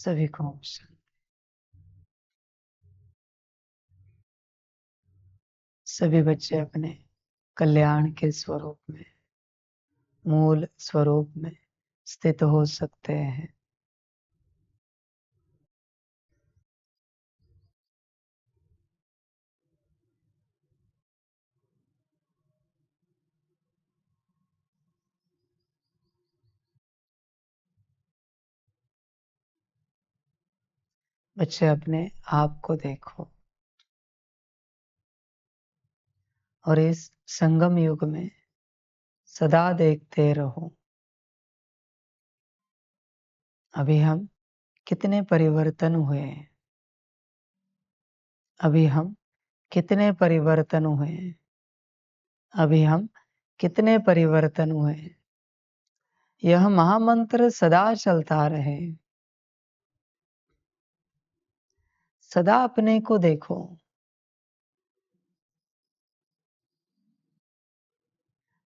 सभी को ओम शांति। सभी बच्चे अपने कल्याण के स्वरूप में, मूल स्वरूप में स्थित हो सकते हैं। बच्चे अपने आप को देखो और इस संगम युग में सदा देखते रहो। अभी हम कितने परिवर्तन हुए हैं, अभी हम कितने परिवर्तन हुए हैं, अभी हम कितने परिवर्तन हुए हैं। यह महामंत्र सदा चलता रहे। सदा अपने को देखो।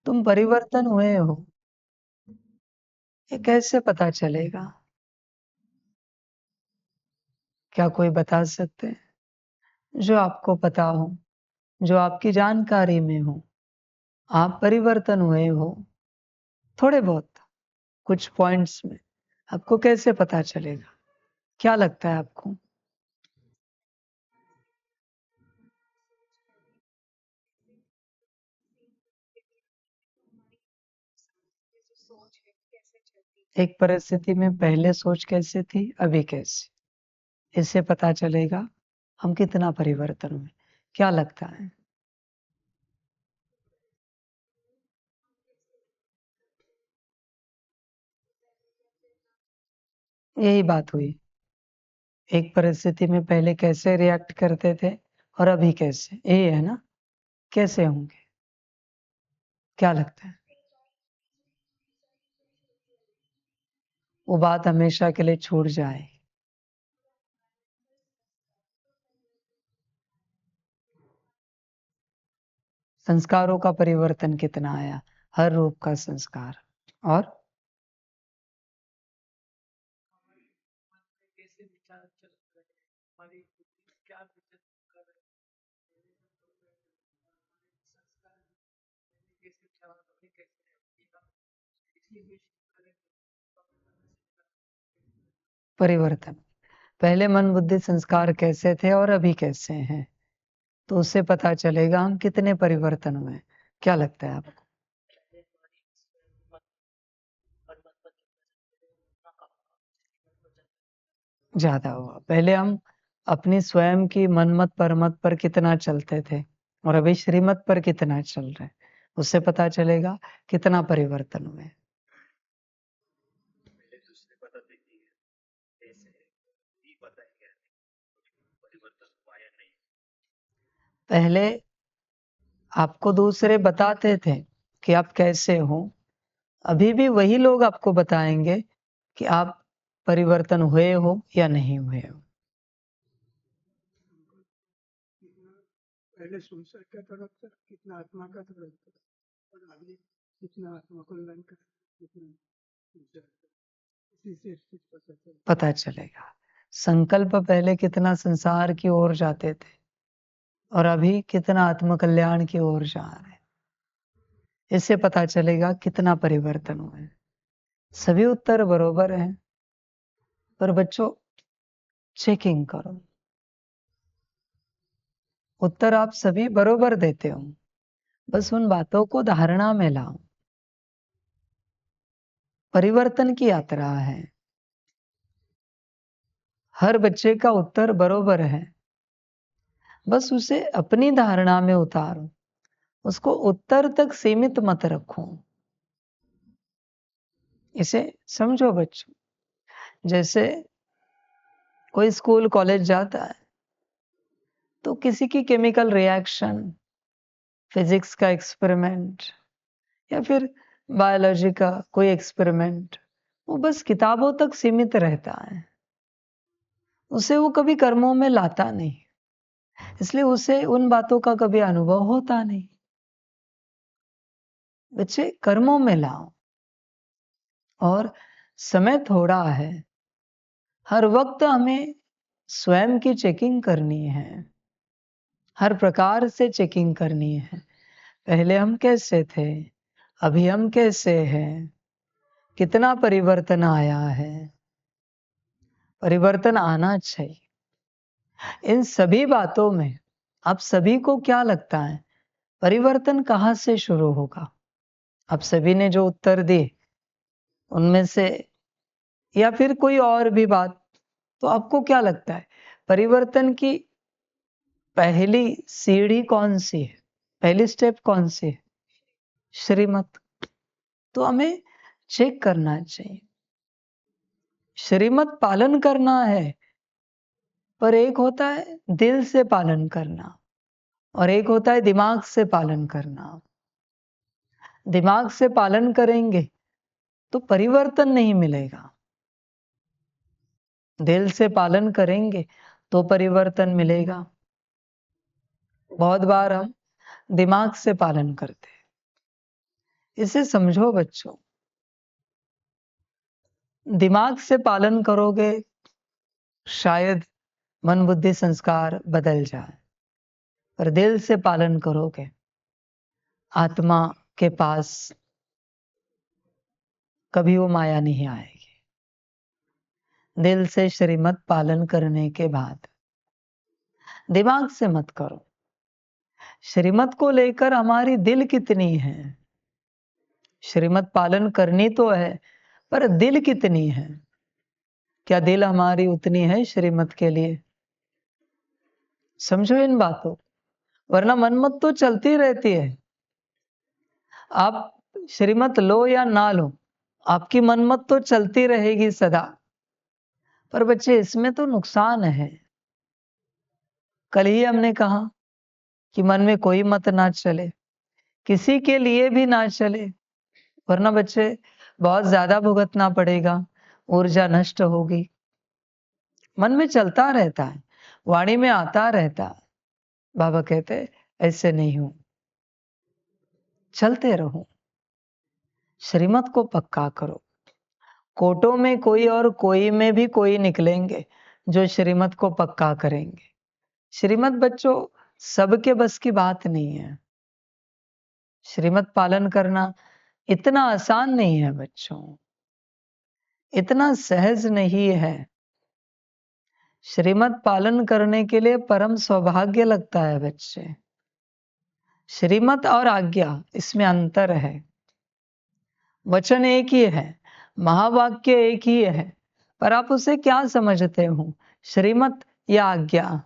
तुम परिवर्तन हुए हो, ये कैसे पता चलेगा? क्या कोई बता सकते हैं? जो आपको पता हो, जो आपकी जानकारी में हो, आप परिवर्तन हुए हो थोड़े बहुत कुछ पॉइंट्स में, आपको कैसे पता चलेगा? क्या लगता है आपको? एक परिस्थिति में पहले सोच कैसे थी, अभी कैसे, इससे पता चलेगा हम कितना परिवर्तन हुए। क्या लगता है? यही बात हुई। एक परिस्थिति में पहले कैसे रिएक्ट करते थे और अभी कैसे, यही है ना? कैसे होंगे? क्या लगता है? वो बात हमेशा के लिए छूट जाए। संस्कारों का परिवर्तन कितना आया, हर रूप का संस्कार। और परिवर्तन, पहले मन बुद्धि संस्कार कैसे थे और अभी कैसे हैं, तो उससे पता चलेगा हम कितने परिवर्तन हुए। क्या लगता है आपको? ज्यादा हुआ। पहले हम अपनी स्वयं की मनमत परमत पर कितना चलते थे और अभी श्रीमत पर कितना चल रहे हैं, उससे पता चलेगा कितना परिवर्तन हुए। पहले आपको दूसरे बताते थे कि आप कैसे हो, अभी भी वही लोग आपको बताएंगे कि आप परिवर्तन हुए हो या नहीं हुए हो। पहले संसार का तरफ था, कितना आत्मा का तरफ था, और अभी कितना आत्मा कल्याण का, कितना संसार का। इसी से कुछ पता चलेगा संकल्प पहले कितना संसार की ओर जाते थे और अभी कितना आत्मकल्याण की ओर जा रहे हैं। इससे पता चलेगा कितना परिवर्तन हुआ है। सभी उत्तर बरोबर हैं, पर बच्चों चेकिंग करो, उत्तर आप सभी बरोबर देते हो, बस उन बातों को धारणा में लाओ। परिवर्तन की यात्रा है, हर बच्चे का उत्तर बरोबर है, बस उसे अपनी धारणा में उतारो, उसको उत्तर तक सीमित मत रखो। इसे समझो बच्चों। जैसे कोई स्कूल कॉलेज जाता है तो किसी की केमिकल रिएक्शन, फिजिक्स का एक्सपेरिमेंट या फिर बायोलॉजी का कोई एक्सपेरिमेंट, वो बस किताबों तक सीमित रहता है, उसे वो कभी कर्मों में लाता नहीं, इसलिए उसे उन बातों का कभी अनुभव होता नहीं। बच्चे कर्मों में लाओ, और समय थोड़ा है, हर वक्त हमें स्वयं की चेकिंग करनी है, हर प्रकार से चेकिंग करनी है। पहले हम कैसे थे, अभी हम कैसे हैं, कितना परिवर्तन आया है, परिवर्तन आना चाहिए। इन सभी बातों में आप सभी को क्या लगता है, परिवर्तन कहाँ से शुरू होगा? आप सभी ने जो उत्तर दिए उनमें से, या फिर कोई और भी बात, तो आपको क्या लगता है परिवर्तन की पहली सीढ़ी कौन सी है, पहली स्टेप कौन सी है? श्रीमत। तो हमें चेक करना चाहिए, श्रीमत पालन करना है, पर एक होता है दिल से पालन करना और एक होता है दिमाग से पालन करना। दिमाग से पालन करेंगे तो परिवर्तन नहीं मिलेगा, दिल से पालन करेंगे तो परिवर्तन मिलेगा। बहुत बार हम दिमाग से पालन करते हैं, इसे समझो बच्चों। दिमाग से पालन करोगे शायद मन बुद्धि संस्कार बदल जाए, पर दिल से पालन करोगे आत्मा के पास कभी वो माया नहीं आएगी। दिल से श्रीमत पालन करने के बाद दिमाग से मत करो। श्रीमत को लेकर हमारी दिल कितनी है, श्रीमत पालन करनी तो है, पर दिल कितनी है? क्या दिल हमारी उतनी है श्रीमत के लिए? समझो इन बातों, वरना मनमत तो चलती रहती है। आप श्रीमत लो या ना लो, आपकी मनमत तो चलती रहेगी सदा। पर बच्चे इसमें तो नुकसान है। कल ही हमने कहा कि मन में कोई मत ना चले, किसी के लिए भी ना चले, वरना बच्चे बहुत ज्यादा भुगतना पड़ेगा, ऊर्जा नष्ट होगी। मन में चलता रहता है, वाणी में आता रहता है। बाबा कहते ऐसे नहीं हो, चलते रहो, श्रीमत को पक्का करो। कोटों में कोई और कोई में भी कोई निकलेंगे जो श्रीमत को पक्का करेंगे। श्रीमत बच्चों सबके बस की बात नहीं है। श्रीमत पालन करना इतना आसान नहीं है बच्चों, इतना सहज नहीं है। श्रीमत पालन करने के लिए परम सौभाग्य लगता है बच्चे। श्रीमत और आज्ञा इसमें अंतर है। वचन एक ही है, महावाक्य एक ही है, पर आप उसे क्या समझते हो, श्रीमत या आज्ञा?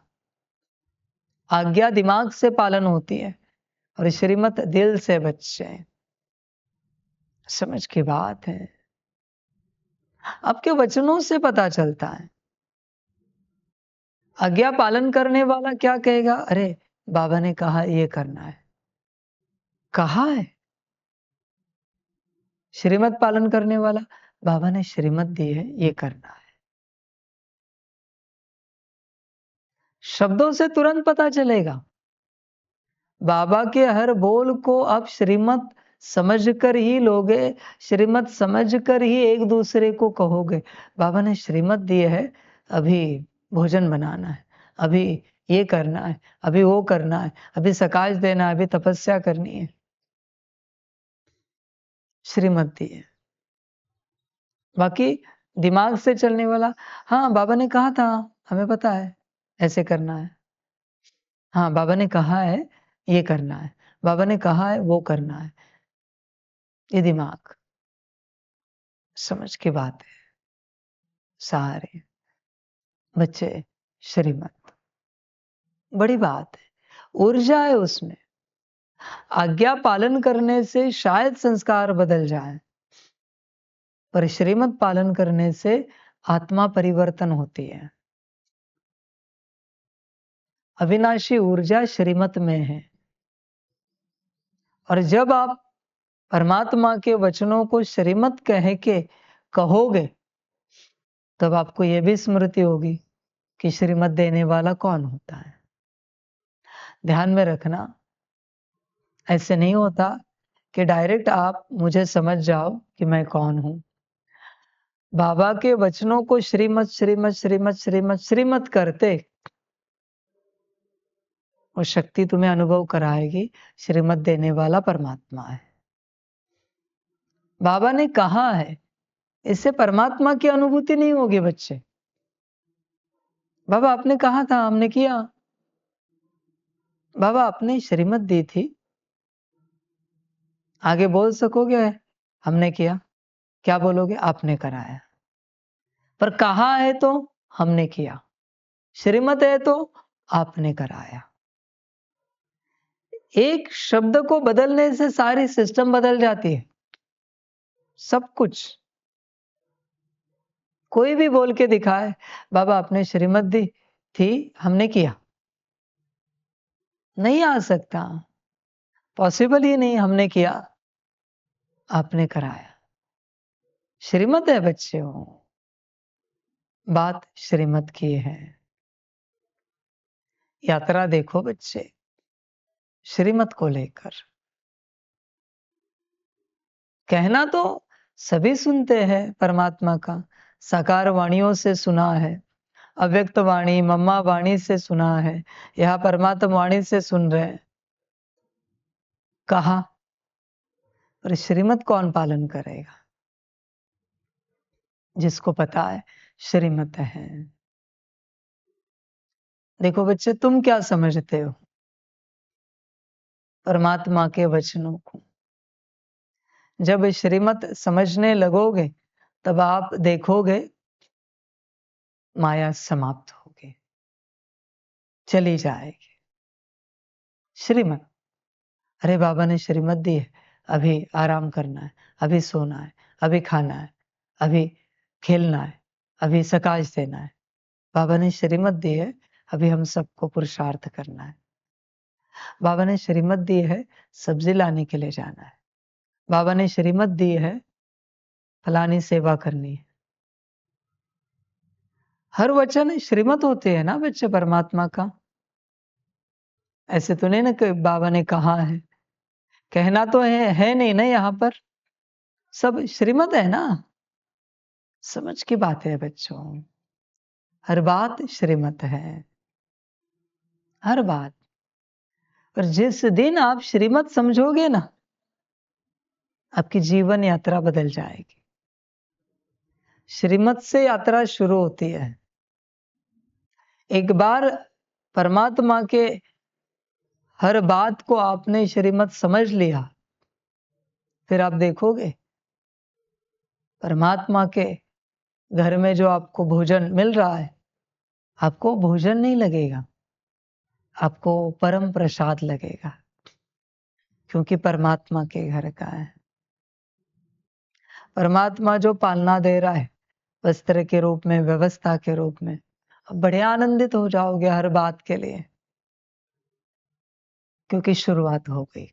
आज्ञा दिमाग से पालन होती है और श्रीमत दिल से बच्चे। समझ की बात है, आपके वचनों से पता चलता है। आज्ञा पालन करने वाला क्या कहेगा, अरे बाबा ने कहा ये करना है, कहा है। श्रीमत पालन करने वाला, बाबा ने श्रीमत दी है, ये करना है। शब्दों से तुरंत पता चलेगा। बाबा के हर बोल को आप श्रीमत समझकर ही लोगे, श्रीमत समझकर ही एक दूसरे को कहोगे। बाबा ने श्रीमत दी है, अभी भोजन बनाना है, अभी ये करना है, अभी वो करना है, अभी सकाश देना है, अभी तपस्या करनी है। श्रीमत दी है। बाकी दिमाग से चलने वाला, हाँ बाबा ने कहा था, हमें पता है ऐसे करना है, हाँ बाबा ने कहा है ये करना है, बाबा ने कहा है वो करना है। ये दिमाग। समझ की बात है सारे बच्चे। श्रीमत बड़ी बात है, ऊर्जा है उसमें। आज्ञा पालन करने से शायद संस्कार बदल जाए, पर श्रीमत पालन करने से आत्मा परिवर्तन होती है। अविनाशी ऊर्जा श्रीमत में है, और जब आप परमात्मा के वचनों को श्रीमत कह के कहोगे, तब आपको यह भी स्मृति होगी कि श्रीमत देने वाला कौन होता है। ध्यान में रखना, ऐसे नहीं होता कि डायरेक्ट आप मुझे समझ जाओ कि मैं कौन हूं। बाबा के वचनों को श्रीमत श्रीमत श्रीमत श्रीमत श्रीमत करते, वो शक्ति तुम्हें अनुभव कराएगी। श्रीमत देने वाला परमात्मा है। बाबा ने कहा है, इससे परमात्मा की अनुभूति नहीं होगी बच्चे। बाबा आपने कहा था, हमने किया। बाबा आपने श्रीमत दी थी, आगे बोल सकोगे हमने किया? क्या बोलोगे? आपने कराया। पर कहा है तो हमने किया, श्रीमत है तो आपने कराया। एक शब्द को बदलने से सारी सिस्टम बदल जाती है, सब कुछ। कोई भी बोल के दिखाए, बाबा आपने श्रीमत दी थी, हमने किया, नहीं आ सकता, पॉसिबल ही नहीं। हमने किया, आपने कराया। श्रीमत है बच्चों, बात श्रीमत की है। यात्रा देखो बच्चे, श्रीमत को लेकर। कहना तो सभी सुनते हैं परमात्मा का, साकार वाणियों से सुना है, अव्यक्त वाणी मम्मा वाणी से सुना है, यह परमात्मा वाणी से सुन रहे हैं। कहा, पर श्रीमत कौन पालन करेगा? जिसको पता है श्रीमत है। देखो बच्चे, तुम क्या समझते हो परमात्मा के वचनों को? जब श्रीमत समझने लगोगे, तब आप देखोगे माया समाप्त होगी, चली जाएगी। श्रीमत, अरे बाबा ने श्रीमत दी है, अभी आराम करना है, अभी सोना है, अभी खाना है, अभी खेलना है, अभी सकाश देना है। बाबा ने श्रीमत दी है, अभी हम सबको पुरुषार्थ करना है। बाबा ने श्रीमत दी है, सब्जी लाने के लिए जाना है। बाबा ने श्रीमत दी है, फलानी सेवा करनी है। हर वचन श्रीमत होते हैं ना बच्चे परमात्मा का। ऐसे तो नहीं ना कि बाबा ने कहा है, कहना तो है नहीं ना, यहाँ पर सब श्रीमत है ना। समझ की बात है बच्चों, हर बात श्रीमत है, हर बात। पर जिस दिन आप श्रीमत समझोगे ना, आपकी जीवन यात्रा बदल जाएगी। श्रीमत से यात्रा शुरू होती है। एक बार परमात्मा के हर बात को आपने श्रीमत समझ लिया, फिर आप देखोगे परमात्मा के घर में जो आपको भोजन मिल रहा है, आपको भोजन नहीं लगेगा, आपको परम प्रसाद लगेगा, क्योंकि परमात्मा के घर का है। परमात्मा जो पालना दे रहा है, वस्त्र के रूप में, व्यवस्था के रूप में, अब बड़े आनंदित हो जाओगे हर बात के लिए, क्योंकि शुरुआत हो गई।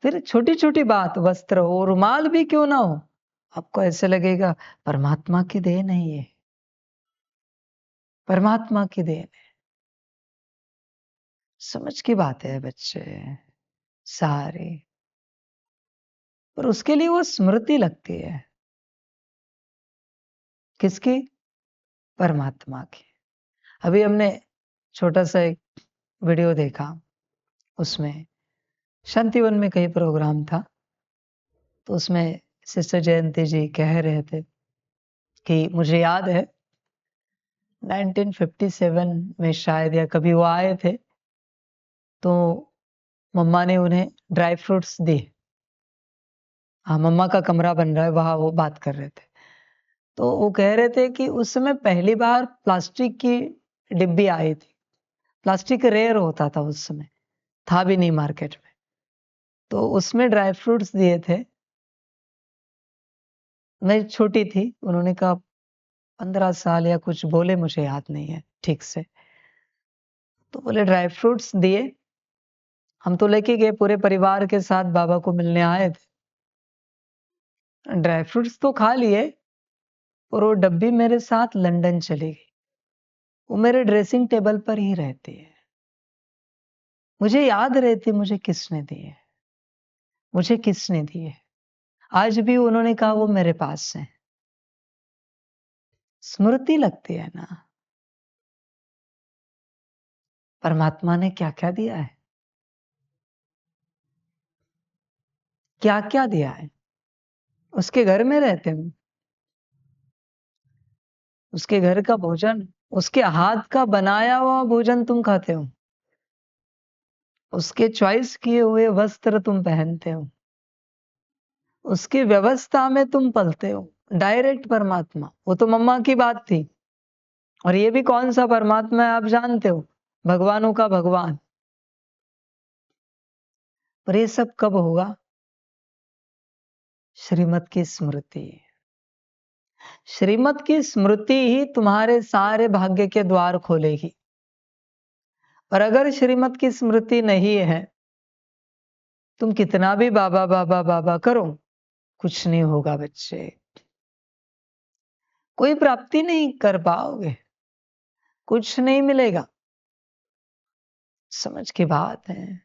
फिर छोटी छोटी बात, वस्त्र हो, रुमाल भी क्यों ना हो, आपको ऐसे लगेगा परमात्मा की देन है ये, परमात्मा की देन है। समझ की बात है बच्चे सारे। पर उसके लिए वो स्मृति लगती है, किसकी? परमात्मा की। अभी हमने छोटा सा एक वीडियो देखा, उसमें शांतिवन में कई प्रोग्राम था, तो उसमें सिस्टर जयंती जी कह रहे थे कि मुझे याद है 1957 में शायद, या कभी वो आए थे, तो मम्मा ने उन्हें ड्राई फ्रूट्स दिए। हाँ, मम्मा का कमरा बन रहा है, वहां वो बात कर रहे थे। तो वो कह रहे थे कि उस समय पहली बार प्लास्टिक की डिब्बी आई थी। प्लास्टिक रेयर होता था उस समय, था भी नहीं मार्केट में, तो उसमें ड्राई फ्रूट्स दिए थे। मैं छोटी थी, उन्होंने कहा 15 साल या कुछ बोले, मुझे याद नहीं है ठीक से। तो बोले ड्राई फ्रूट्स दिए, हम तो लेके गए, पूरे परिवार के साथ बाबा को मिलने आए थे। ड्राई फ्रूट्स तो खा लिए, और वो डब्बी मेरे साथ लंदन चली गई। वो मेरे ड्रेसिंग टेबल पर ही रहती है। मुझे याद रहती मुझे किसने दी है, मुझे किसने दी है। आज भी उन्होंने कहा वो मेरे पास है। स्मृति लगती है ना, परमात्मा ने क्या क्या दिया है, क्या क्या दिया है। उसके घर में रहते हो, उसके घर का भोजन, उसके हाथ का बनाया हुआ भोजन तुम खाते हो, उसके चॉइस किए हुए वस्त्र तुम पहनते हो, उसकी व्यवस्था में तुम पलते हो। डायरेक्ट परमात्मा। वो तो मम्मा की बात थी, और ये भी कौन सा परमात्मा है आप जानते हो, भगवानों का भगवान। पर ये सब कब होगा? श्रीमत की स्मृति। श्रीमत की स्मृति ही तुम्हारे सारे भाग्य के द्वार खोलेगी। और अगर श्रीमत की स्मृति नहीं है, तुम कितना भी बाबा बाबा बाबा करो, कुछ नहीं होगा बच्चे, कोई प्राप्ति नहीं कर पाओगे, कुछ नहीं मिलेगा। समझ की बात है।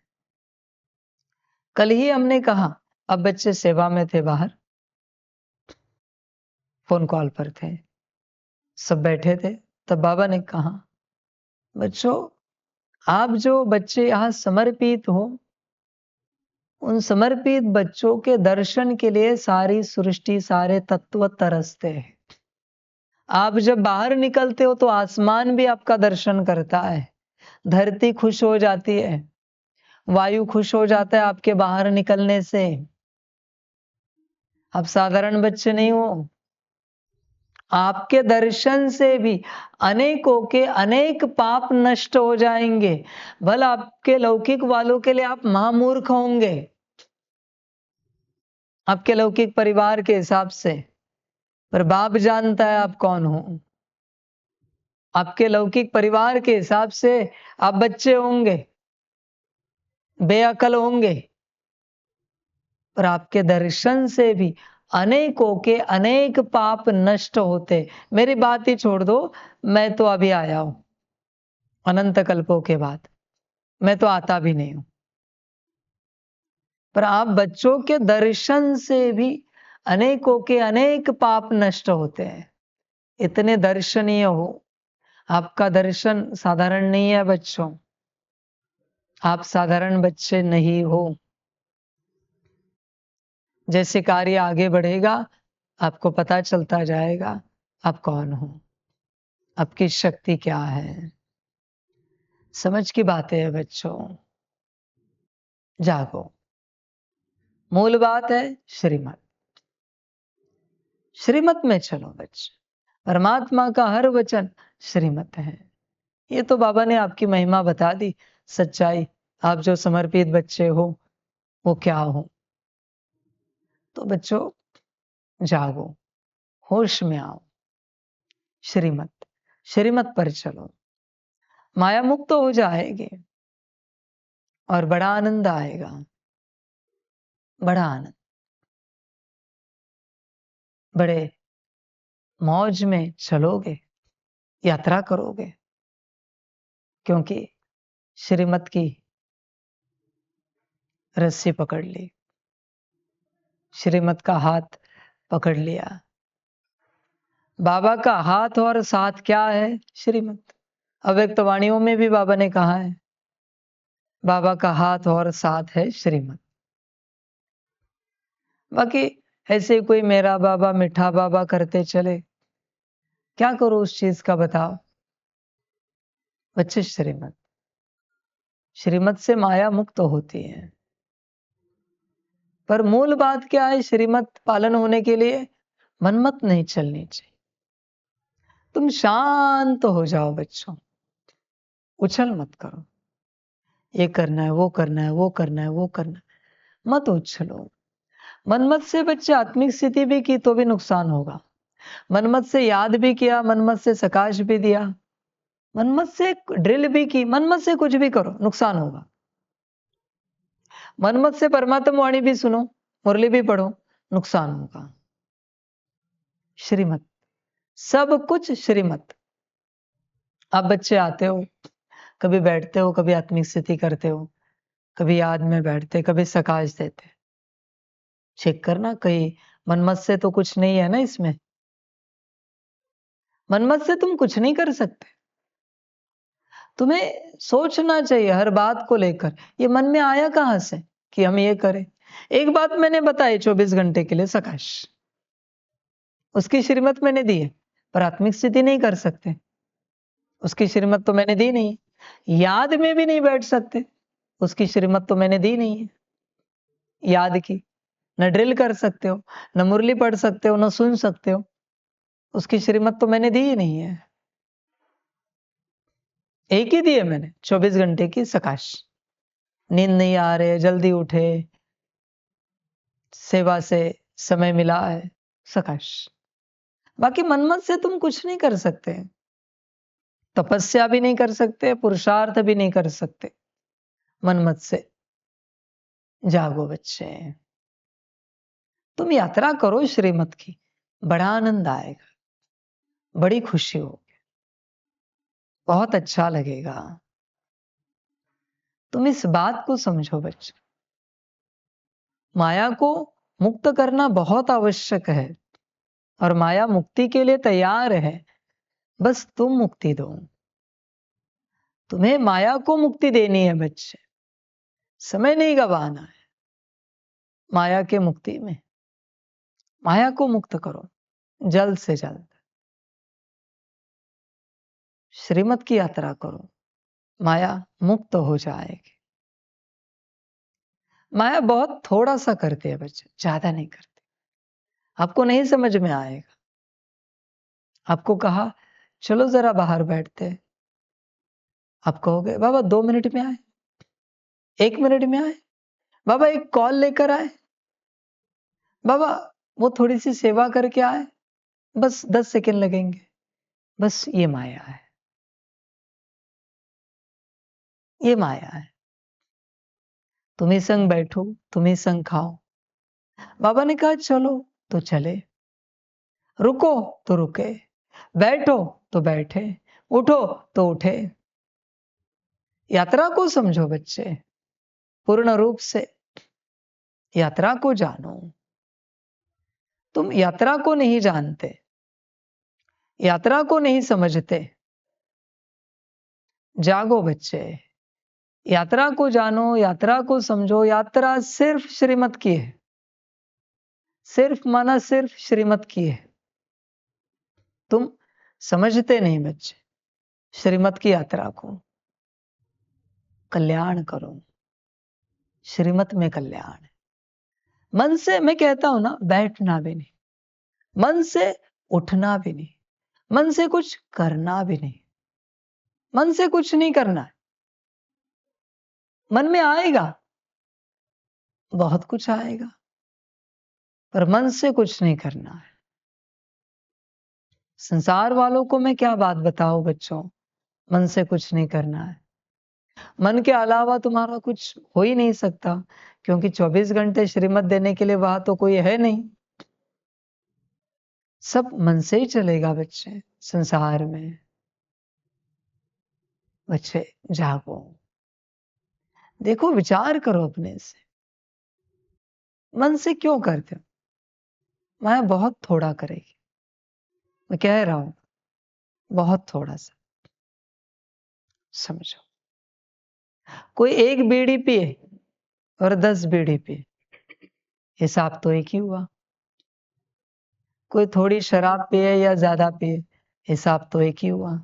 कल ही हमने कहा, अब बच्चे सेवा में थे बाहर, फोन कॉल पर थे, सब बैठे थे, तब बाबा ने कहा, बच्चों आप जो बच्चे यहां समर्पित हो, उन समर्पित बच्चों के दर्शन के लिए सारी सृष्टि, सारे तत्व तरसते हैं। आप जब बाहर निकलते हो तो आसमान भी आपका दर्शन करता है, धरती खुश हो जाती है, वायु खुश हो जाता है आपके बाहर निकलने से। आप साधारण बच्चे नहीं हो, आपके दर्शन से भी अनेकों के अनेक पाप नष्ट हो जाएंगे। भला आपके लौकिक वालों के लिए आप महामूर्ख होंगे, आपके लौकिक परिवार के हिसाब से, पर बाप जानता है आप कौन हो। आपके लौकिक परिवार के हिसाब से आप बच्चे होंगे, बेअकल होंगे, पर आपके दर्शन से भी अनेकों के अनेक पाप नष्ट होते। मेरी बात ही छोड़ दो, मैं तो अभी आया हूं अनंत कल्पों के बाद, मैं तो आता भी नहीं हूं, पर आप बच्चों के दर्शन से भी अनेकों के अनेक पाप नष्ट होते हैं। इतने दर्शनीय हो। आपका दर्शन साधारण नहीं है बच्चों, आप साधारण बच्चे नहीं हो। जैसे कार्य आगे बढ़ेगा, आपको पता चलता जाएगा आप कौन हो, आपकी शक्ति क्या है। समझ की बातें है बच्चों, जागो। मूल बात है श्रीमत, श्रीमत में चलो बच्चे। परमात्मा का हर वचन श्रीमत है। ये तो बाबा ने आपकी महिमा बता दी, सच्चाई, आप जो समर्पित बच्चे हो वो क्या हो। तो बच्चों जागो, होश में आओ, श्रीमत, श्रीमत पर चलो, माया मुक्त हो जाएगी और बड़ा आनंद आएगा, बड़ा आनंद, बड़े मौज में चलोगे, यात्रा करोगे, क्योंकि श्रीमत की रस्सी पकड़ ली, श्रीमत का हाथ पकड़ लिया। बाबा का हाथ और साथ क्या है? श्रीमत। अव्यक्त वाणियों में भी बाबा ने कहा है, बाबा का हाथ और साथ है श्रीमत। बाकी ऐसे कोई मेरा बाबा मीठा बाबा करते चले, क्या करो उस चीज का बताओ बच्चे। श्रीमत, श्रीमत से माया मुक्त होती है। पर मूल बात क्या है? श्रीमत पालन होने के लिए मनमत नहीं चलनी चाहिए। तुम शांत हो जाओ बच्चों, उछल मत करो, ये करना है, वो करना है, वो करना है, वो करना है, मत उछलो। मनमत से बच्चे आत्मिक स्थिति भी की तो भी नुकसान होगा। मनमत से याद भी किया, मनमत से सकाश भी दिया, मनमत से ड्रिल भी की, मनमत से कुछ भी करो, नुकसान होगा। मनमत से परमात्मा वाणी भी सुनो, मुरली भी पढ़ो, नुकसान होगा। श्रीमत, सब कुछ श्रीमत। आप बच्चे आते हो, कभी बैठते हो, कभी आत्मिक स्थिति करते हो, कभी याद में बैठते, कभी सकाश देते। चेक करना कहीं मनमत से तो कुछ नहीं है ना इसमें। मनमत से तुम कुछ नहीं कर सकते। तुम्हें सोचना चाहिए हर बात को लेकर, ये मन में आया कहां से कि हम ये करें। एक बात मैंने बताई 24 घंटे के लिए सकाश, उसकी श्रीमत मैंने दी है, पर आत्मिक स्थिति नहीं कर सकते। उसकी श्रीमत तो मैंने दी नहीं, याद में भी नहीं बैठ सकते, उसकी श्रीमत तो मैंने दी नहीं है याद की। न ड्रिल कर सकते हो, न मुरली पढ़ सकते हो, न सुन सकते हो, उसकी श्रीमत तो मैंने दी ही नहीं है। एक ही दी है मैंने, 24 घंटे की सकाश। नींद नहीं आ रहे, जल्दी उठे, सेवा से समय मिला है, सकाश। बाकी मनमत से तुम कुछ नहीं कर सकते, तपस्या भी नहीं कर सकते, पुरुषार्थ भी नहीं कर सकते। मनमत से जागो बच्चे, तुम यात्रा करो श्रीमत की, बड़ा आनंद आएगा, बड़ी खुशी होगी, बहुत अच्छा लगेगा। तुम इस बात को समझो बच्चों, माया को मुक्त करना बहुत आवश्यक है और माया मुक्ति के लिए तैयार है, बस तुम मुक्ति दो। तुम्हें माया को मुक्ति देनी है बच्चे, समय नहीं गवाना है माया के मुक्ति में। माया को मुक्त करो जल्द से जल्द, श्रीमत की यात्रा करो, माया मुक्त हो जाएगी। माया बहुत थोड़ा सा करती है बच्चे, ज्यादा नहीं करती। आपको नहीं समझ में आएगा, आपको कहा चलो जरा बाहर बैठते, आप कहोगे बाबा 2 मिनट में आए, 1 मिनट में आए, बाबा एक कॉल लेकर आए, बाबा वो थोड़ी सी सेवा करके आए, बस 10 सेकंड लगेंगे। बस ये माया है, ये माया है। तुम्ही संग बैठो, तुम्ही संग खाओ। बाबा ने कहा चलो तो चले, रुको तो रुके, बैठो तो बैठे, उठो तो उठे। यात्रा को समझो बच्चे, पूर्ण रूप से यात्रा को जानो। तुम यात्रा को नहीं जानते, यात्रा को नहीं समझते। जागो बच्चे, यात्रा को जानो, यात्रा को समझो। यात्रा सिर्फ श्रीमत की है, सिर्फ माना सिर्फ श्रीमत की है। तुम समझते नहीं बच्चे श्रीमत की यात्रा को। कल्याण करो, श्रीमत में कल्याण है। मन से मैं कहता हूं ना, बैठना भी नहीं, मन से उठना भी नहीं, मन से कुछ करना भी नहीं, मन से कुछ नहीं करना है। मन में आएगा, बहुत कुछ आएगा, पर मन से कुछ नहीं करना है। संसार वालों को मैं क्या बात बताऊं बच्चों, मन से कुछ नहीं करना है। मन के अलावा तुम्हारा कुछ हो ही नहीं सकता, क्योंकि 24 घंटे श्रीमत देने के लिए वहां तो कोई है नहीं। सब मन से ही चलेगा बच्चे संसार में। बच्चे जागो, देखो, विचार करो अपने से, मन से क्यों करते हो? माया बहुत थोड़ा करेगी, मैं कह रहा हूं, बहुत थोड़ा सा समझो। कोई एक बीड़ी पिए और 10 बीड़ी पिए, हिसाब तो एक ही हुआ। कोई थोड़ी शराब पिए या ज्यादा पिए, हिसाब तो एक ही हुआ।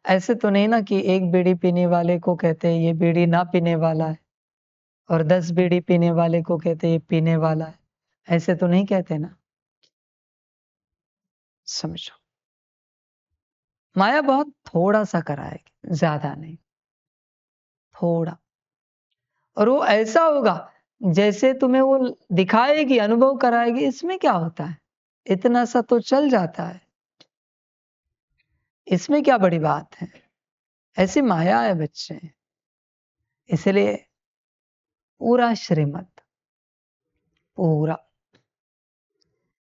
ऐसे तो नहीं ना कि एक बीड़ी पीने वाले को कहते हैं ये बीड़ी ना पीने वाला है, और 10 बीड़ी पीने वाले को कहते हैं ये पीने वाला है। ऐसे तो नहीं कहते ना, समझो। माया बहुत थोड़ा सा कराएगी, ज्यादा नहीं, थोड़ा। और वो ऐसा होगा जैसे तुम्हें वो दिखाएगी, अनुभव कराएगी। इसमें क्या होता है, इतना सा तो चल जाता है, इसमें क्या बड़ी बात है। ऐसी माया है बच्चे, इसलिए पूरा श्रीमत, पूरा।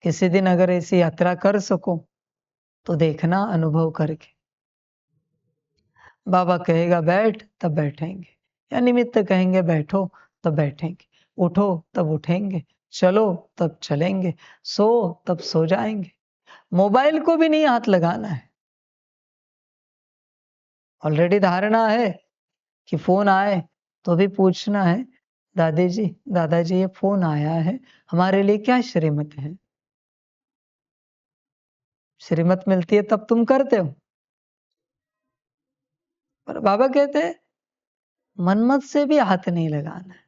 किसी दिन अगर ऐसी यात्रा कर सको तो देखना अनुभव करके। बाबा कहेगा बैठ तब बैठेंगे, या निमित्त कहेंगे बैठो तब बैठेंगे, उठो तब उठेंगे, चलो तब चलेंगे, सो तब सो जाएंगे। मोबाइल को भी नहीं हाथ लगाना है। ऑलरेडी धारणा है कि फोन आए तो भी पूछना है, दादाजी ये फोन आया है, हमारे लिए क्या श्रीमत है? श्रीमत मिलती है तब तुम करते हो। पर बाबा कहते हैं मनमत से भी हाथ नहीं लगाना है।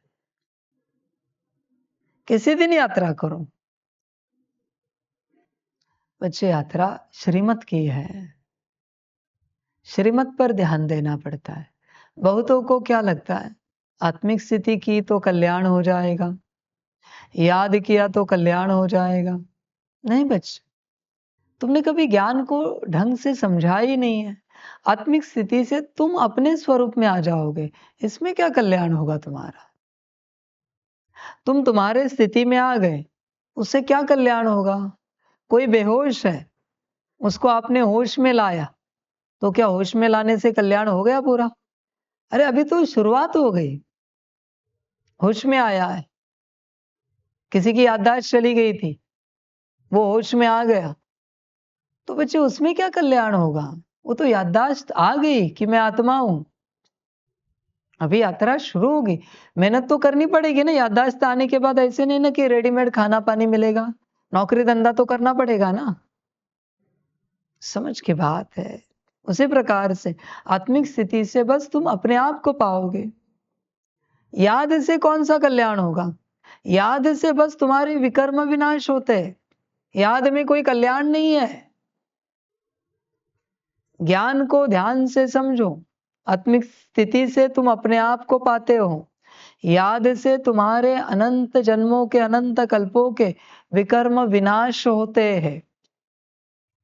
किसी दिन यात्रा करो, बच्चे यात्रा श्रीमत की है, श्रीमत पर ध्यान देना पड़ता है। बहुतों को क्या लगता है आत्मिक स्थिति की तो कल्याण हो जाएगा, याद किया तो कल्याण हो जाएगा। नहीं बच्चे, तुमने कभी ज्ञान को ढंग से समझा ही नहीं है। आत्मिक स्थिति से तुम अपने स्वरूप में आ जाओगे, इसमें क्या कल्याण होगा तुम्हारा? तुम तुम्हारे स्थिति में आ गए, उससे क्या कल्याण होगा? कोई बेहोश है, उसको आपने होश में लाया, तो क्या होश में लाने से कल्याण हो गया पूरा? अरे अभी तो शुरुआत हो गई, होश में आया है। किसी की याददाश्त चली गई थी, वो होश में आ गया, तो बच्चे उसमें क्या कल्याण होगा? वो तो याददाश्त आ गई कि मैं आत्मा हूं। अभी यात्रा शुरू होगी, मेहनत तो करनी पड़ेगी ना। याददाश्त आने के बाद ऐसे नहीं ना कि रेडीमेड खाना पानी मिलेगा, नौकरी धंधा तो करना पड़ेगा ना। समझ की बात है। उसी प्रकार से आत्मिक स्थिति से बस तुम अपने आप को पाओगे। याद से कौन सा कल्याण होगा? याद से बस तुम्हारे विकर्म विनाश होते हैं, याद में कोई कल्याण नहीं है। ज्ञान को ध्यान से समझो, आत्मिक स्थिति से तुम अपने आप को पाते हो, याद से तुम्हारे अनंत जन्मों के अनंत कल्पों के विकर्म विनाश होते हैं।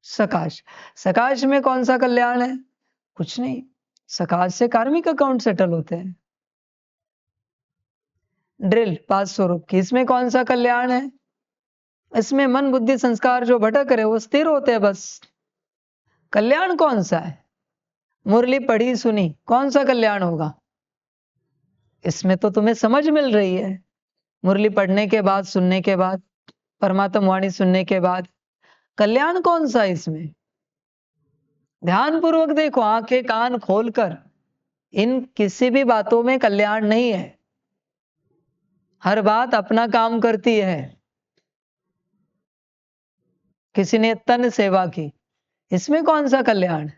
सकाश, सकाश में कौन सा कल्याण है? कुछ नहीं। सकाश से कार्मिक अकाउंट सेटल होते हैं। ड्रिल 500 रुपये की, इसमें कौन सा कल्याण है? इसमें मन बुद्धि संस्कार जो भटक रहे वो स्थिर होते हैं बस। कल्याण कौन सा है? मुरली पढ़ी सुनी, कौन सा कल्याण होगा? इसमें तो तुम्हें समझ मिल रही है। मुरली पढ़ने के बाद, सुनने के बाद, परमात्मा वाणी सुनने के बाद कल्याण कौन सा है इसमें? ध्यान पूर्वक देखो, आंखें कान खोलकर। इन किसी भी बातों में कल्याण नहीं है। हर बात अपना काम करती है। किसी ने तन सेवा की, इसमें कौन सा कल्याण?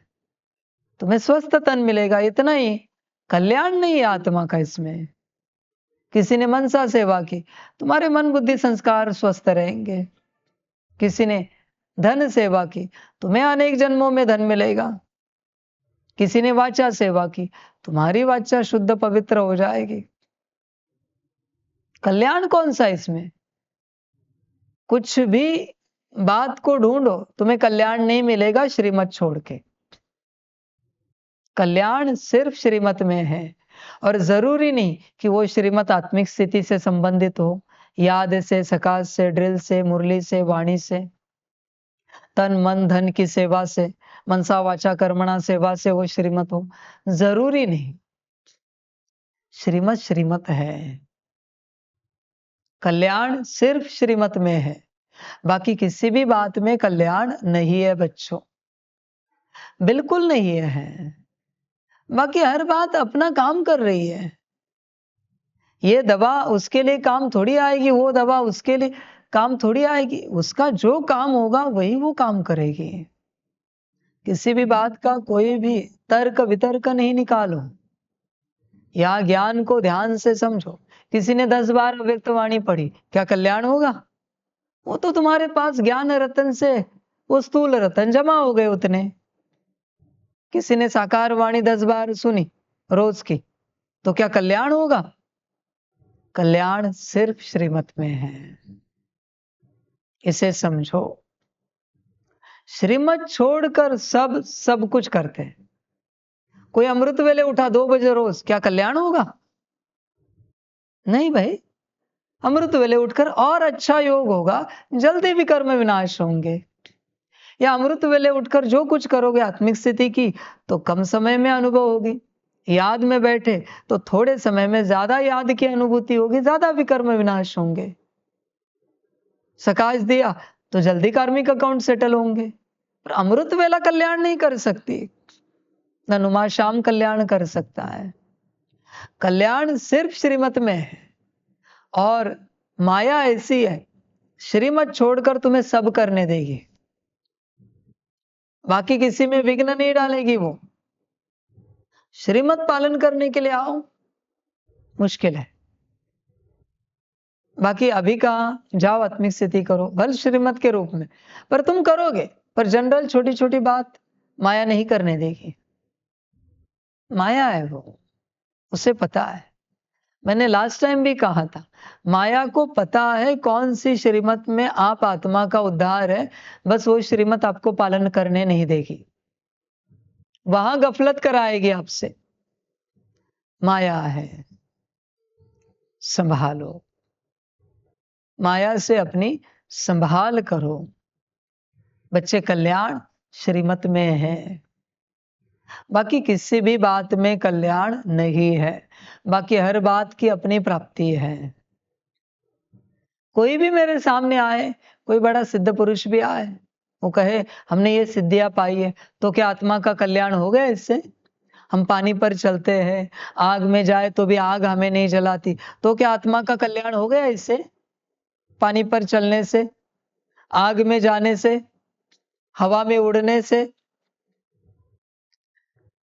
तुम्हें स्वस्थ तन मिलेगा, इतना ही। कल्याण नहीं है आत्मा का इसमें। किसी ने मनसा सेवा की, तुम्हारे मन बुद्धि संस्कार स्वस्थ रहेंगे। किसी ने धन सेवा की, तुम्हें अनेक जन्मों में धन मिलेगा। किसी ने वाचा सेवा की, तुम्हारी वाचा शुद्ध पवित्र हो जाएगी। कल्याण कौन सा इसमें? कुछ भी बात को ढूंढो, तुम्हें कल्याण नहीं मिलेगा श्रीमत छोड़ के। कल्याण सिर्फ श्रीमत में है, और जरूरी नहीं कि वो श्रीमत आत्मिक स्थिति से संबंधित हो। याद से, सकाश से, ड्रिल से, मुरली से, वाणी से, तन मन धन की सेवा से, मनसा वाचा कर्मणा सेवा से वो श्रीमत हो, जरूरी नहीं। श्रीमत श्रीमत है, कल्याण सिर्फ श्रीमत में है, बाकी किसी भी बात में कल्याण नहीं है बच्चों, बिल्कुल नहीं है। बाकी हर बात अपना काम कर रही है। ये दवा उसके लिए काम थोड़ी आएगी, वो दवा उसके लिए काम थोड़ी आएगी। उसका जो काम होगा वही वो काम करेगी। किसी भी बात का कोई भी तर्क वितर्क नहीं निकालो, या ज्ञान को ध्यान से समझो। किसी ने 10 बार अव्यक्त वाणी पढ़ी, क्या कल्याण होगा? वो तो तुम्हारे पास ज्ञान रतन से वो स्थूल रतन जमा हो गए उतने। किसी ने साकार वाणी 10 बार सुनी रोज की, तो क्या कल्याण होगा? कल्याण सिर्फ श्रीमत में है, इसे समझो। श्रीमत छोड़कर सब कुछ करते हैं। कोई अमृत वेले उठा 2 बजे रोज, क्या कल्याण होगा? नहीं भाई, अमृत वेले उठकर और अच्छा योग होगा, जल्दी भी कर्म विनाश होंगे। या अमृत वेले उठकर जो कुछ करोगे आत्मिक स्थिति की, तो कम समय में अनुभव होगी। याद में बैठे तो थोड़े समय में ज्यादा याद की अनुभूति होगी, ज्यादा विकर्म विनाश होंगे। सकाश दिया तो जल्दी कार्मिक अकाउंट सेटल होंगे। पर अमृत वेला कल्याण नहीं कर सकती, न नुमा श्याम कल्याण कर सकता है। कल्याण सिर्फ श्रीमत में है, और माया ऐसी है, श्रीमत छोड़कर तुम्हें सब करने देगी, बाकी किसी में विघ्न नहीं डालेगी। वो श्रीमत पालन करने के लिए आओ, मुश्किल है। बाकी अभी कहा जाओ आत्मिक स्थिति करो, भल श्रीमत के रूप में, पर तुम करोगे, पर जनरल छोटी छोटी बात माया नहीं करने देगी। माया है वो, उसे पता है। मैंने लास्ट टाइम भी कहा था, माया को पता है कौन सी श्रीमत में आप आत्मा का उद्धार है, बस वो श्रीमत आपको पालन करने नहीं देगी, वहां गफलत कराएगी आपसे। माया है, संभालो, माया से अपनी संभाल करो। बच्चे, कल्याण श्रीमत में है, बाकी किसी भी बात में कल्याण नहीं है। बाकी हर बात की अपनी प्राप्ति है। कोई भी मेरे सामने आए, कोई बड़ा सिद्ध पुरुष भी आए, वो कहे हमने ये सिद्धियां पाई है, तो क्या आत्मा का कल्याण हो गया इससे? हम पानी पर चलते हैं, आग में जाए तो भी आग हमें नहीं जलाती, तो क्या आत्मा का कल्याण हो गया इससे? पानी पर चलने से, आग में जाने से, हवा में उड़ने से?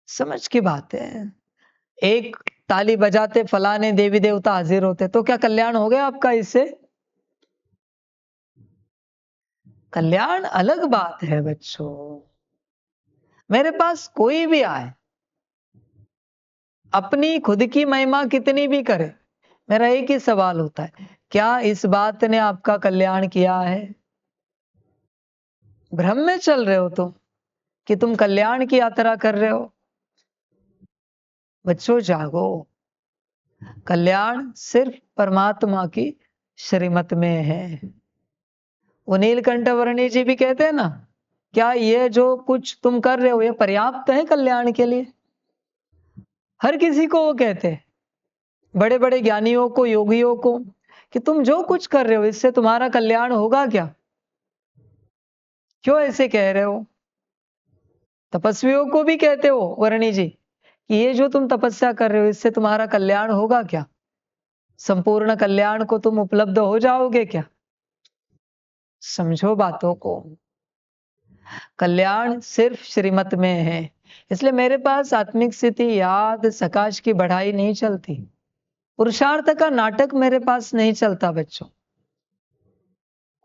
समझ की बात है। एक ताली बजाते फलाने देवी देवता हाजिर होते, तो क्या कल्याण हो गया आपका इससे? कल्याण अलग बात है बच्चों। मेरे पास कोई भी आए, अपनी खुद की महिमा कितनी भी करे, मेरा एक ही सवाल होता है, क्या इस बात ने आपका कल्याण किया है? भ्रम में चल रहे हो तुम कि तुम कल्याण की यात्रा कर रहे हो। बच्चों जागो, कल्याण सिर्फ परमात्मा की श्रीमत में है। वो नीलकंठ वर्णी जी भी कहते हैं ना, क्या ये जो कुछ तुम कर रहे हो ये पर्याप्त है कल्याण के लिए? हर किसी को वो कहते हैं, बड़े बड़े ज्ञानियों को, योगियों को, कि तुम जो कुछ कर रहे हो इससे तुम्हारा कल्याण होगा क्या? क्यों ऐसे कह रहे हो? तपस्वियों को भी कहते हो वर्णी जी कि ये जो तुम तपस्या कर रहे हो इससे तुम्हारा कल्याण होगा क्या? संपूर्ण कल्याण को तुम उपलब्ध हो जाओगे क्या? समझो बातों को। कल्याण सिर्फ श्रीमत में है, इसलिए मेरे पास आत्मिक स्थिति, याद, सकाश की बढ़ाई नहीं चलती। पुरुषार्थ का नाटक मेरे पास नहीं चलता बच्चों।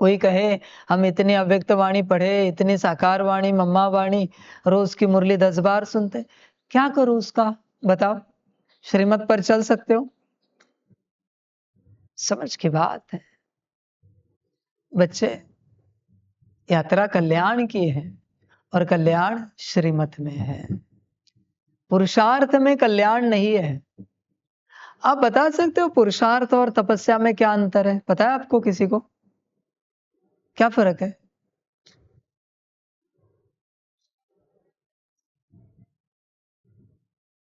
कोई कहे हम इतनी अव्यक्त वाणी पढ़े, इतनी साकार वाणी, मम्मा वाणी, रोज की मुरली 10 बार सुनते, क्या करूं उसका? बताओ, श्रीमत पर चल सकते हो? समझ की बात है बच्चे। यात्रा कल्याण की है, और कल्याण श्रीमत में है, पुरुषार्थ में कल्याण नहीं है। आप बता सकते हो पुरुषार्थ और तपस्या में क्या अंतर है? पता है आपको किसी को? क्या फर्क है?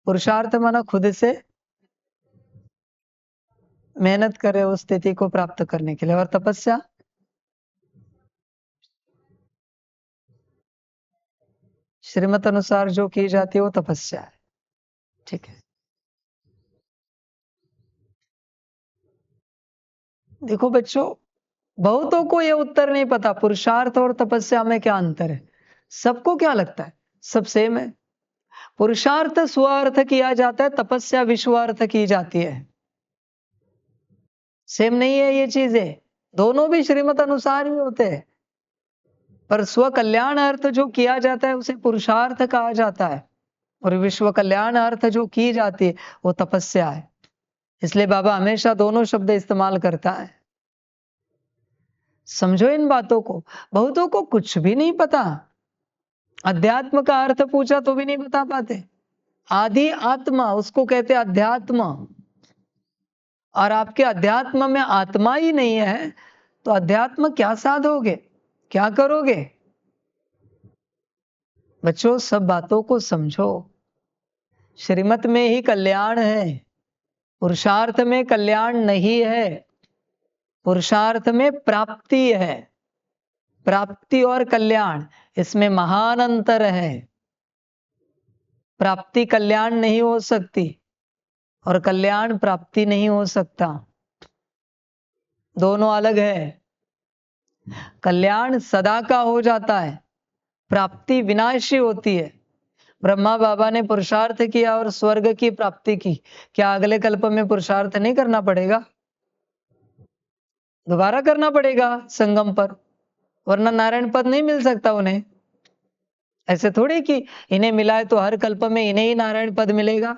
पुरुषार्थ माना खुद से मेहनत करे उस स्थिति को प्राप्त करने के लिए, और तपस्या श्रीमत अनुसार जो की जाती है वो तपस्या है। ठीक है, देखो बच्चों, बहुतों को ये उत्तर नहीं पता पुरुषार्थ और तपस्या में क्या अंतर है। सबको क्या लगता है सब सेम है। पुरुषार्थ स्वार्थ किया जाता है, तपस्या विश्वार्थ की जाती है। सेम नहीं है ये चीजें, दोनों भी श्रीमत अनुसार ही होते हैं, पर स्व कल्याण अर्थ जो किया जाता है उसे पुरुषार्थ कहा जाता है, और विश्व कल्याण अर्थ जो की जाती है वो तपस्या है। इसलिए बाबा हमेशा दोनों शब्द इस्तेमाल करता है। समझो इन बातों को। बहुतों को कुछ भी नहीं पता, अध्यात्म का अर्थ पूछा तो भी नहीं बता पाते। आदि आत्मा उसको कहते अध्यात्म, और आपके अध्यात्म में आत्मा ही नहीं है तो अध्यात्म क्या साधोगे, क्या करोगे? बच्चों सब बातों को समझो। श्रीमत में ही कल्याण है, पुरुषार्थ में कल्याण नहीं है। पुरुषार्थ में प्राप्ति है, प्राप्ति और कल्याण, इसमें महान अंतर है। प्राप्ति कल्याण नहीं हो सकती और कल्याण प्राप्ति नहीं हो सकता, दोनों अलग है। कल्याण सदा का हो जाता है, प्राप्ति विनाशी होती है। ब्रह्मा बाबा ने पुरुषार्थ किया और स्वर्ग की प्राप्ति की, क्या अगले कल्प में पुरुषार्थ नहीं करना पड़ेगा? दोबारा करना पड़ेगा संगम पर, वरना नारायण पद नहीं मिल सकता उन्हें। ऐसे थोड़ी कि इन्हें मिला है तो हर कल्प में इन्हें ही नारायण पद मिलेगा।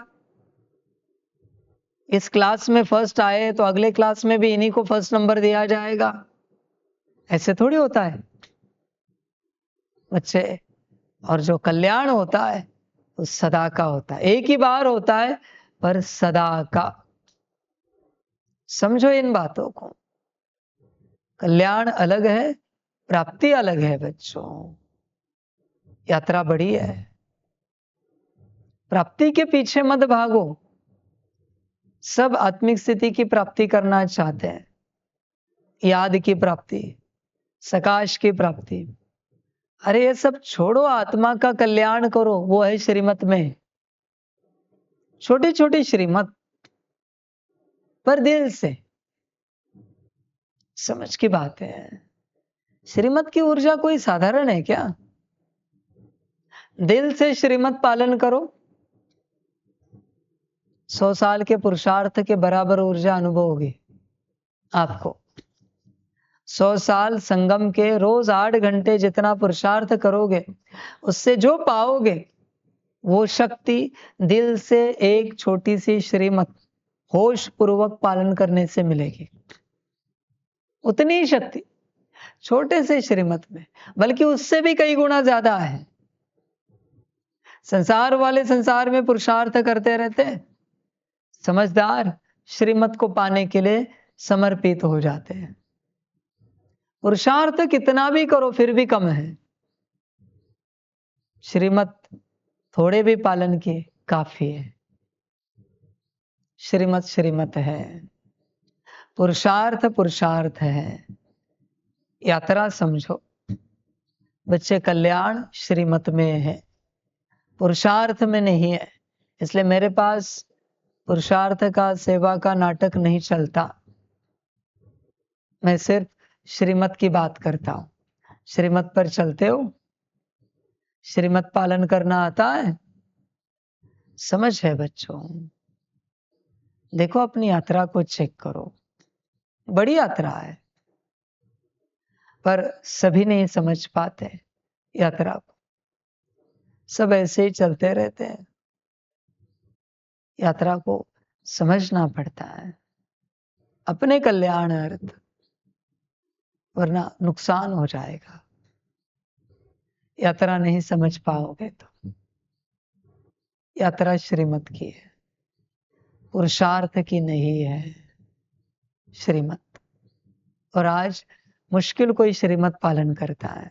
इस क्लास में फर्स्ट आए तो अगले क्लास में भी इन्हीं को फर्स्ट नंबर दिया जाएगा, ऐसे थोड़ी होता है बच्चे। और जो कल्याण होता है वो सदा का होता है, एक ही बार होता है पर सदा का। समझो इन बातों को, कल्याण अलग है, प्राप्ति अलग है बच्चों। यात्रा बड़ी है, प्राप्ति के पीछे मत भागो। सब आत्मिक स्थिति की प्राप्ति करना चाहते हैं, याद की प्राप्ति, सकाश की प्राप्ति। अरे ये सब छोड़ो, आत्मा का कल्याण करो, वो है श्रीमत में। छोटी छोटी श्रीमत पर दिल से, समझ की बात है। श्रीमत की ऊर्जा कोई साधारण है क्या? दिल से श्रीमत पालन करो, 100 साल के पुरुषार्थ के बराबर ऊर्जा अनुभव होगी आपको। 100 साल संगम के रोज 8 घंटे जितना पुरुषार्थ करोगे, उससे जो पाओगे वो शक्ति दिल से एक छोटी सी श्रीमत होश पूर्वक पालन करने से मिलेगी। उतनी ही शक्ति छोटे से श्रीमत में, बल्कि उससे भी कई गुना ज्यादा है। संसार वाले संसार में पुरुषार्थ करते रहते हैं, समझदार श्रीमत को पाने के लिए समर्पित हो जाते हैं। पुरुषार्थ कितना भी करो फिर भी कम है, श्रीमत थोड़े भी पालन किए काफी है। श्रीमत श्रीमत है, पुरुषार्थ पुरुषार्थ है। यात्रा समझो बच्चे, कल्याण श्रीमत में है, पुरुषार्थ में नहीं है। इसलिए मेरे पास पुरुषार्थ का, सेवा का नाटक नहीं चलता। मैं सिर्फ श्रीमत की बात करता हूं। श्रीमत पर चलते हो? श्रीमत पालन करना आता है? समझ है बच्चों? देखो अपनी यात्रा को चेक करो, बड़ी यात्रा है, पर सभी नहीं समझ पाते यात्रा को। सब ऐसे ही चलते रहते हैं। यात्रा को समझना पड़ता है अपने कल्याण अर्थ, वरना नुकसान हो जाएगा। यात्रा नहीं समझ पाओगे तो। यात्रा श्रीमत की है, पुरुषार्थ की नहीं है श्रीमत। और आज मुश्किल कोई श्रीमत पालन करता है,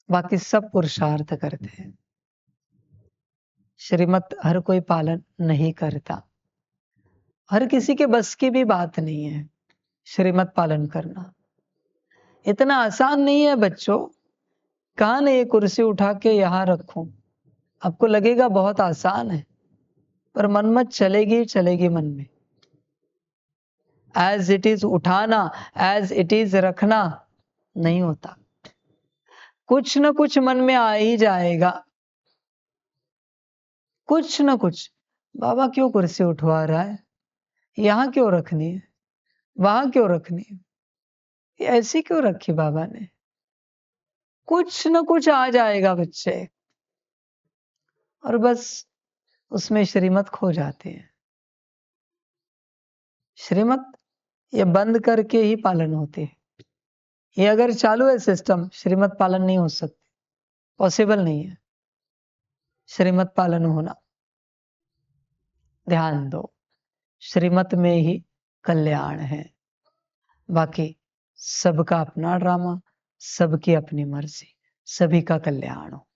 बाकी सब पुरुषार्थ करते हैं। श्रीमत हर कोई पालन नहीं करता, हर किसी के बस की भी बात नहीं है श्रीमत पालन करना। इतना आसान नहीं है बच्चों। कहां ने ये कुर्सी उठा के यहां रखूं? आपको लगेगा बहुत आसान है, पर मनमत चलेगी चलेगी मन में। एज इट इज उठाना, एज इट इज रखना नहीं होता। कुछ न कुछ मन में आ ही जाएगा, कुछ न कुछ। बाबा क्यों कुर्सी उठवा रहा है? यहां क्यों रखनी है? वहां क्यों रखनी है? ये ऐसी क्यों रखी बाबा ने? कुछ न कुछ आ जाएगा बच्चे, और बस उसमें श्रीमत खो जाते हैं। श्रीमत ये बंद करके ही पालन होती है। ये अगर चालू है सिस्टम, श्रीमत पालन नहीं हो सकती, पॉसिबल नहीं है श्रीमत पालन होना। ध्यान दो, श्रीमत में ही कल्याण है, बाकी सबका अपना ड्रामा, सबकी अपनी मर्जी, सभी का कल्याण हो।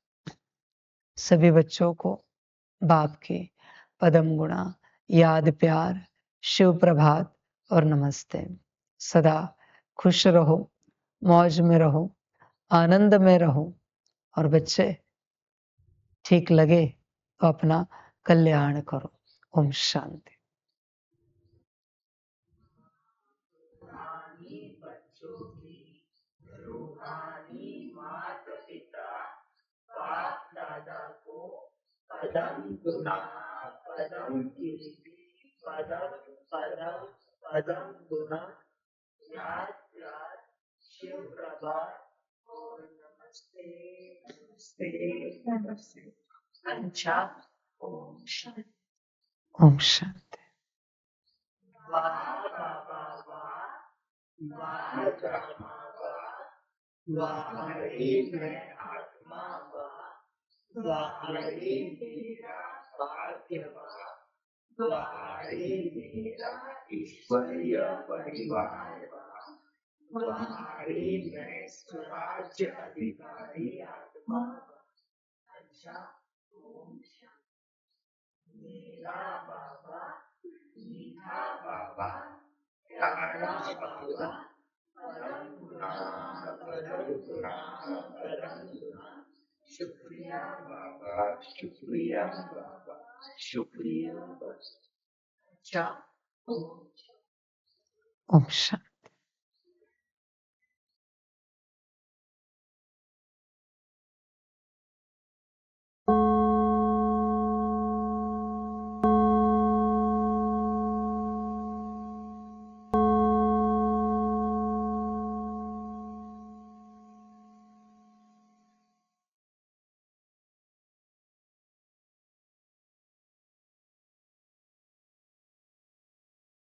सभी बच्चों को बाप की पदम गुणा, याद, प्यार, शिव प्रभात और नमस्ते। सदा खुश रहो, मौज में रहो, आनंद में रहो, और बच्चे ठीक लगे तो अपना कल्याण करो। ओम शांति। बच्चों की रूहानी माता पिता बाप दादा को पदम गुना पदम कीर्ति पदम पदम पदम गुना याद याद शिव प्रभात और नमस्ते नमस्ते नमस्ते। अच्छा ओम शांति। ओम शांति। वाह बाबा वाह वाह ब्रह्मा वाह रे मैं आत्मा वाह रे मेरा भाग्य वाह रे मेरा ईश्वरीय परिवार वाह रे मैं स्वराज्य अधिकारी आत्मा। अच्छा ओम शांति। मेरा बाबा मीठा बाबा प्यारा बाबा परम गुना परम गुना परम गुना। शुक्रिया बाबा शुक्रिया बाबा शुक्रिया। अच्छा ओम ओम शांति।